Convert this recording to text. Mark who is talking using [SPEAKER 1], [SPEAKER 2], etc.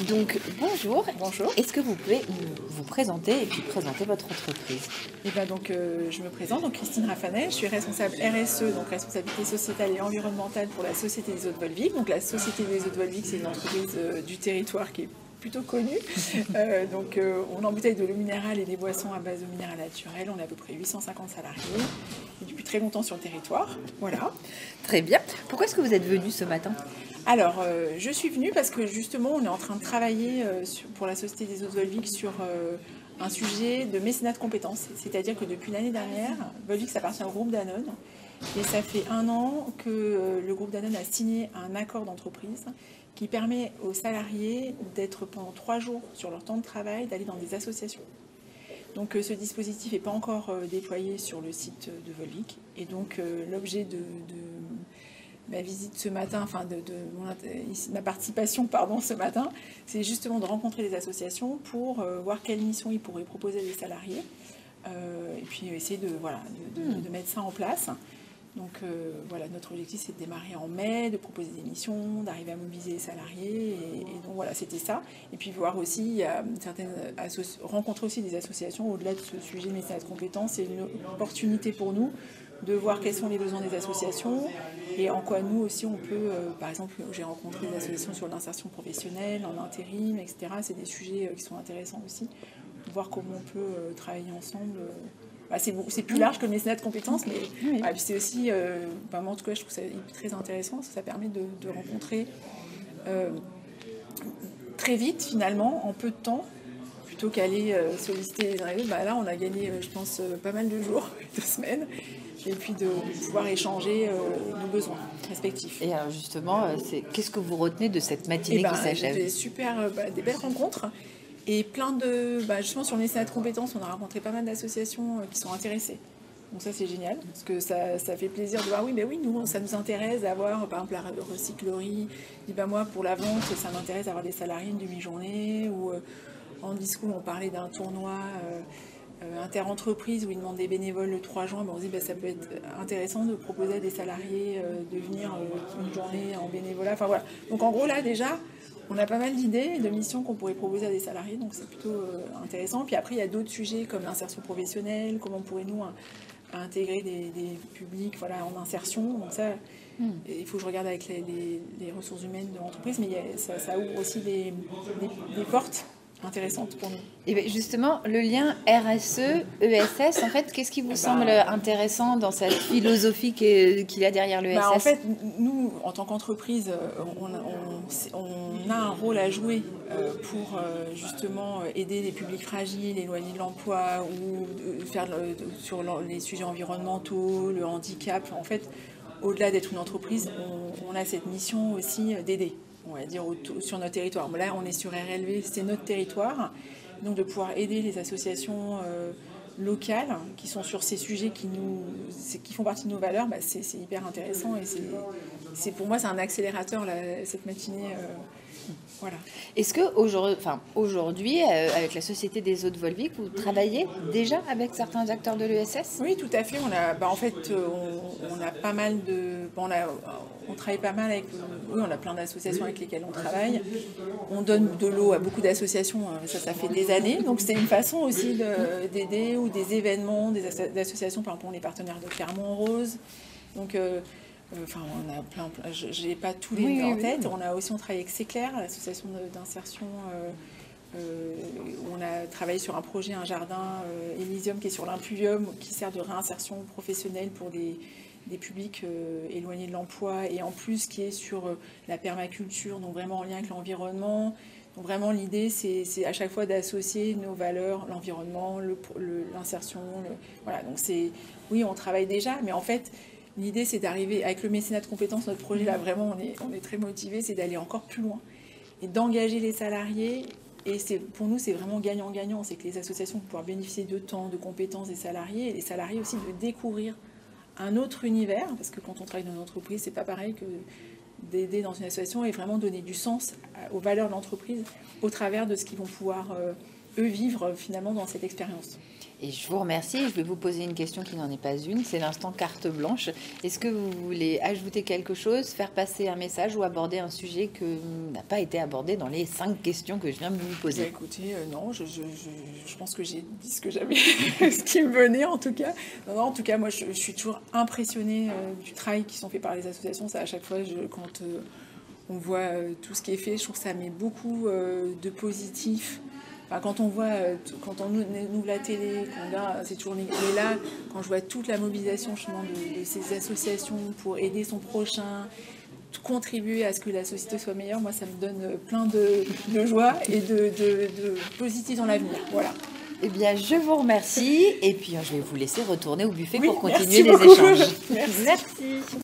[SPEAKER 1] Donc, bonjour.
[SPEAKER 2] Bonjour.
[SPEAKER 1] Est-ce que vous pouvez vous présenter et puis présenter votre entreprise?
[SPEAKER 2] Je me présente, donc Christine Raffanel, je suis responsable RSE, donc responsabilité sociétale et environnementale pour la Société des Eaux de Volvic. Donc la Société des Eaux de Volvic, c'est une entreprise du territoire qui est plutôt connue. On embouteille de l'eau minérale et des boissons à base de minérales naturelles. On a à peu près 850 salariés et depuis très longtemps sur le territoire. Voilà.
[SPEAKER 1] Très bien. Pourquoi est-ce que vous êtes venu ce matin?
[SPEAKER 2] Alors, je suis venue parce que justement, on est en train de travailler pour la Société des Eaux de Volvic sur un sujet de mécénat de compétences. C'est-à-dire que depuis l'année dernière, Volvic, ça appartient au groupe Danone. Et ça fait 1 an que le groupe Danone a signé un accord d'entreprise qui permet aux salariés d'être pendant 3 jours sur leur temps de travail, d'aller dans des associations. Donc ce dispositif n'est pas encore déployé sur le site de Volvic. Et donc l'objet de ma visite ce matin, ma participation ce matin, c'est justement de rencontrer des associations pour voir quelles missions ils pourraient proposer à des salariés et puis essayer de mettre ça en place. Donc notre objectif c'est de démarrer en mai, de proposer des missions, d'arriver à mobiliser les salariés et donc voilà, c'était ça. Et puis voir aussi, rencontrer aussi des associations au-delà de ce sujet de mécénat de compétences, c'est une opportunité pour nous de voir quels sont les besoins des associations et en quoi nous aussi on peut, par exemple j'ai rencontré des associations sur l'insertion professionnelle, en intérim, etc. C'est des sujets qui sont intéressants aussi, voir comment on peut travailler ensemble. C'est plus large que le mécénat de compétences, mais puis c'est aussi, moi en tout cas je trouve ça très intéressant, ça permet de rencontrer très vite finalement, en peu de temps, plutôt qu'aller solliciter les uns et les autres. Là on a gagné je pense pas mal de jours, 2 semaines, et puis de pouvoir échanger nos besoins respectifs.
[SPEAKER 1] Et alors justement, qu'est-ce que vous retenez de cette matinée qui s'achève?
[SPEAKER 2] Des belles rencontres. Et plein de... justement, sur le mécénat de compétences, on a rencontré pas mal d'associations qui sont intéressées. Donc ça, c'est génial, parce que ça fait plaisir de voir, nous, ça nous intéresse d'avoir, par exemple, la recyclerie. Moi, pour la vente, ça m'intéresse d'avoir des salariés une demi-journée. Ou en discours, on parlait d'un tournoi inter-entreprise où ils demandent des bénévoles le 3 juin. On se dit, ça peut être intéressant de proposer à des salariés de venir une journée en bénévolat. Enfin, voilà. Donc en gros, là, déjà... on a pas mal d'idées et de missions qu'on pourrait proposer à des salariés, donc c'est plutôt intéressant. Puis après, il y a d'autres sujets comme l'insertion professionnelle, comment pourrions-nous intégrer des publics en insertion. Donc ça, il faut que je regarde avec les ressources humaines de l'entreprise, mais ça ouvre aussi des portes intéressantes pour nous.
[SPEAKER 1] Et bien justement, le lien RSE, ESS, en fait, qu'est-ce qui vous semble intéressant dans cette philosophie qu'il y a derrière l'ESS?
[SPEAKER 2] En fait, nous, en tant qu'entreprise, on a un rôle à jouer pour justement aider les publics fragiles, éloignés de l'emploi ou faire sur les sujets environnementaux, le handicap. En fait, au-delà d'être une entreprise, on a cette mission aussi d'aider, on va dire, sur notre territoire. Là, on est sur RLV, c'est notre territoire, donc de pouvoir aider les associations locales qui sont sur ces sujets qui font partie de nos valeurs, c'est hyper intéressant et pour moi, c'est un accélérateur, cette matinée. Voilà.
[SPEAKER 1] Est-ce qu'aujourd'hui, avec la Société des Eaux de Volvic, vous travaillez déjà avec certains acteurs de l'ESS?
[SPEAKER 2] Oui, tout à fait. On a pas mal de... on travaille pas mal avec... Oui, on a plein d'associations avec lesquelles on travaille. On donne de l'eau à beaucoup d'associations, ça fait des années. Donc c'est une façon aussi d'aider ou des événements, des associations, par exemple, on est partenaires de Clermont-Rose. Donc... on a plein, je n'ai pas tous les noms en tête. On travaille avec C'est Clair, l'association d'insertion. On a travaillé sur un projet, un jardin Elysium qui est sur l'Impluvium, qui sert de réinsertion professionnelle pour des publics éloignés de l'emploi, et en plus qui est sur la permaculture, donc vraiment en lien avec l'environnement. Donc vraiment l'idée c'est à chaque fois d'associer nos valeurs, l'environnement, l'insertion. Voilà, donc oui, on travaille déjà, mais en fait l'idée, c'est d'arriver, avec le mécénat de compétences, notre projet là, vraiment, on est très motivés, c'est d'aller encore plus loin et d'engager les salariés. Et pour nous, c'est vraiment gagnant-gagnant. C'est que les associations vont pouvoir bénéficier de temps, de compétences des salariés, et les salariés aussi de découvrir un autre univers, parce que quand on travaille dans une entreprise, c'est pas pareil que d'aider dans une association et vraiment donner du sens aux valeurs de l'entreprise au travers de ce qu'ils vont pouvoir eux vivre finalement dans cette expérience.
[SPEAKER 1] Et je vous remercie. Je vais vous poser une question qui n'en est pas une. C'est l'instant carte blanche. Est-ce que vous voulez ajouter quelque chose, faire passer un message ou aborder un sujet qui n'a pas été abordé dans les 5 questions que je viens de vous poser?
[SPEAKER 2] Écoutez, non, je pense que j'ai dit ce que j'avais, ce qui me venait en tout cas. Non, en tout cas, moi, je suis toujours impressionnée du travail qui sont faits par les associations. Ça, à chaque fois, quand on voit tout ce qui est fait, je trouve que ça met beaucoup de positif. Enfin, quand on voit, quand on ouvre la télé, c'est toujours mais là, quand je vois toute la mobilisation justement de ces associations pour aider son prochain, contribuer à ce que la société soit meilleure, moi ça me donne plein de joie et de positif dans l'avenir. Voilà.
[SPEAKER 1] Eh bien, je vous remercie et puis je vais vous laisser retourner au buffet pour continuer
[SPEAKER 2] merci
[SPEAKER 1] les
[SPEAKER 2] beaucoup.
[SPEAKER 1] échanges.
[SPEAKER 2] Merci.